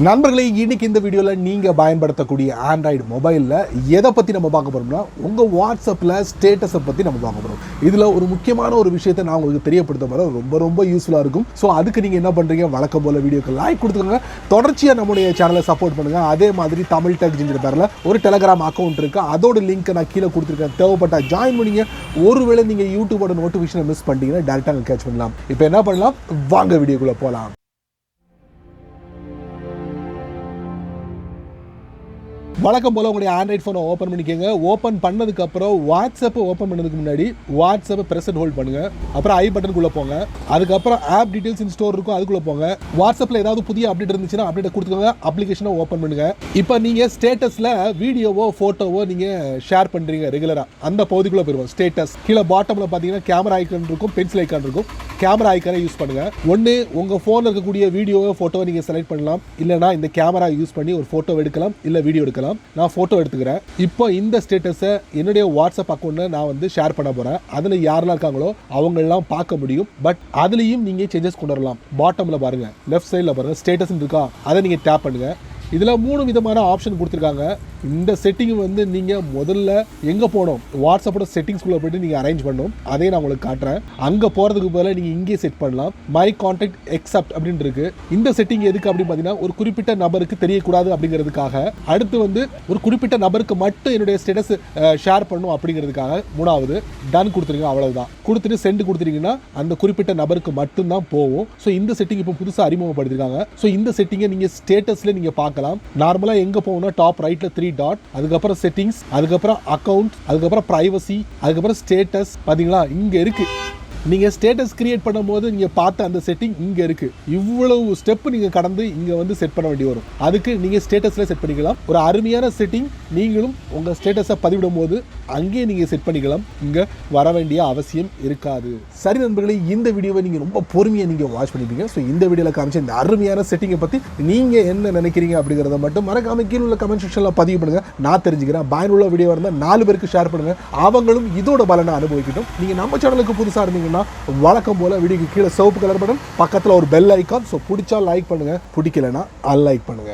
நண்பர்களே, இன்னைக்கு இந்த வீடியோவில் நீங்கள் பயன்படுத்தக்கூடிய ஆண்ட்ராய்டு மொபைலில் எதை பற்றி நம்ம பார்க்க போகிறோம்னா, உங்கள் வாட்ஸ்அப்பில் ஸ்டேட்டஸை பற்றி நம்ம பார்க்க போகிறோம். இதில் ஒரு முக்கியமான ஒரு விஷயத்தை நான் உங்களுக்கு தெரியப்படுத்த போகிறேன். ரொம்ப யூஸ்ஃபுல்லாக இருக்கும். ஸோ அதுக்கு நீங்கள் என்ன பண்ணுறீங்க, வழக்கம் போல் வீடியோக்கு லைக் கொடுத்துக்கோங்க. தொடர்ச்சியாக நம்முடைய சேனலை சப்போர்ட் பண்ணுங்கள். அதே மாதிரி தமிழ் டெக் ஜிஞ்சர் பேரில் ஒரு டெலகிராம் அக்கௌண்ட் இருக்குது. அதோட லிங்க்கை நான் கீழே கொடுத்துருக்கேன். தேவைப்பட்டால் ஜாயின் பண்ணிங்க. ஒருவேளை நீங்கள் யூடியூபோட நோட்டிஃபிகேஷனை மிஸ் பண்ணிட்டீங்கன்னா டேரெக்டாக கேட்ச் பண்ணலாம். இப்போ என்ன பண்ணலாம், வாங்க வீடியோக்குள்ளே போகலாம். வழக்கம் போல் உங்களுடைய ஆண்ட்ராய்ட் ஃபோனை ஓப்பன் பண்ணிக்கோங்க. ஓப்பன் பண்ணதுக்கப்புறம் வாட்ஸ்அப்பை ஓப்பன் பண்ணதுக்கு முன்னாடி வாட்ஸ்அப்பை ப்ரெஸ் அண்ட் ஹோல்ட் பண்ணுங்கள். அப்புறம் ஐ பட்டனுக்குள்ளே போங்க. அதுக்கப்புறம் ஆப் டீட்டெயில்ஸ் இன் ஸ்டோர் இருக்கும், அதுக்குள்ளே போங்க. வாட்ஸ்அப்பில் ஏதாவது புதிய அப்டேட் இருந்துச்சுன்னா அப்டேட்டை கொடுத்துக்கோங்க. அப்ளிகேஷனை ஓப்பன் பண்ணுங்கள். இப்போ நீங்கள் ஸ்டேட்டஸில் வீடியோவோ ஃபோட்டோவோ நீங்கள் ஷேர் பண்ணுறீங்க ரெகுலராக, அந்த பகுதிக்குள்ளே போயிடுவோம். ஸ்டேட்டஸ் கீழே பாட்டமில் பார்த்தீங்கன்னா கேமரா ஐக்கான் இருக்கும், பென்சில் ஐக்கான் இருக்கும். கேமரா ஐக்கானை யூஸ் பண்ணுங்கள். ஒன்று உங்கள் ஃபோனில் இருக்கக்கூடிய வீடியோவோ ஃபோட்டோவை நீங்கள் செலக்ட் பண்ணலாம். இல்லைனா இந்த கேமரா யூஸ் பண்ணி ஒரு ஃபோட்டோ எடுக்கலாம், இல்லை வீடியோ எடுக்கலாம். நான் ஃபோட்டோ எடுத்துக்கிறேன். இப்போ இந்த ஸ்டேட்டஸை என்னுடைய வாட்ஸ்அப் அக்கௌண்ட்டில் நான் வந்து ஷேர் பண்ண போகிறேன். அதில் யாரெல்லாம் இருக்காங்களோ அவங்களெல்லாம் பார்க்க முடியும். பட் அதுலேயும் நீங்கள் சேஞ்சஸ் கொண்டு வரலாம். பாட்டமில் பாருங்கள், லெஃப்ட் சைடில் பாருங்கள், ஸ்டேட்டஸ் இருக்கா, அதை நீங்கள் டேப் பண்ணுங்கள். இதில் 3 விதமான ஆப்ஷன் கொடுத்துருக்காங்க. இந்த செட்டிங் வந்து நீங்கள் முதல்ல எங்கே போகணும், வாட்ஸ்அப்போட செட்டிங்ஸ்குள்ளே போய்ட்டு நீங்கள் அரேஞ்ச் பண்ணணும். அதையும் நான் உங்களுக்கு காட்டுறேன். அங்கே போகிறதுக்கு பதிலாக நீங்கள் இங்கே செட் பண்ணலாம். மை கான்டாக்ட் எக்ஸப்ட் அப்படின்னு இருக்கு. இந்த செட்டிங் எதுக்கு அப்படின்னு பார்த்தீங்கன்னா, ஒரு குறிப்பிட்ட நபருக்கு தெரியக்கூடாது அப்படிங்கிறதுக்காக. அடுத்து வந்து ஒரு குறிப்பிட்ட நபருக்கு மட்டும் என்னுடைய ஸ்டேட்டஸ் ஷேர் பண்ணணும் அப்படிங்கிறதுக்காக. 3வது டன் கொடுத்துருங்க, அவ்வளவுதான். கொடுத்துட்டு சென்ட் கொடுத்துட்டீங்கன்னா அந்த குறிப்பிட்ட நபருக்கு மட்டும்தான் போகும். ஸோ இந்த செட்டிங் இப்போ புதுசாக அறிமுகப்படுத்திருக்காங்க. ஸோ இந்த செட்டிங்கை நீங்கள் ஸ்டேட்டஸில் நீங்கள் பார்க்கலாம். நார்மலாக எங்கே போகணும்னா டாப் ரைட்டில் 3 டாட், அதுக்கப்புறம் செட்டிங்ஸ், அதுக்கப்புறம் அக்கௌண்ட், அதுக்கப்புறம் பிரைவசி, அதுக்கப்புறம் ஸ்டேட்டஸ். பார்த்தீங்களா, இங்கே இருக்கு. நீங்கள் ஸ்டேட்டஸ் கிரியேட் பண்ணும்போது நீங்கள் பார்த்த அந்த செட்டிங் இங்கே இருக்குது. இவ்வளவு ஸ்டெப் நீங்கள் கடந்து இங்கே வந்து செட் பண்ண வேண்டி வரும். அதுக்கு நீங்கள் ஸ்டேட்டஸில் செட் பண்ணிக்கலாம். ஒரு அருமையான செட்டிங். நீங்களும் உங்கள் ஸ்டேட்டஸை பதிவிடும் போது அங்கேயே நீங்கள் செட் பண்ணிக்கலாம். இங்கே வர வேண்டிய அவசியம் இருக்காது. சரி நண்பர்களே, இந்த வீடியோவை நீங்கள் ரொம்ப பொறுமையாக நீங்கள் வாட்ச் பண்ணிப்பீங்க. ஸோ இந்த வீடியோவில் காமிச்ச இந்த அருமையான செட்டிங்கை பற்றி நீங்கள் என்ன நினைக்கிறீங்க அப்படிங்கிறத மட்டும் மறக்காம கீழே உள்ள கமெண்ட் செக்ஷனில் பதிவு பண்ணுங்கள். நான் தெரிஞ்சுக்கிறேன். பயனுள்ள வீடியோ இருந்தால் 4 பேருக்கு ஷேர் பண்ணுங்கள். அவங்களும் இதோட பலனை அனுபவிக்கட்டும். நீங்கள் நம்ம சேனலுக்கு புதுசாக இருந்தீங்க, வழக்கம் போல வீடியோக்கு கீழே சிவப்பு கலர் பட்டன், பக்கத்தில் ஒரு பெல் ஐக்கான். ஸோ பிடிச்சா லைக் பண்ணுங்க, பிடிக்கலன்னா அன்லைக் பண்ணுங்க.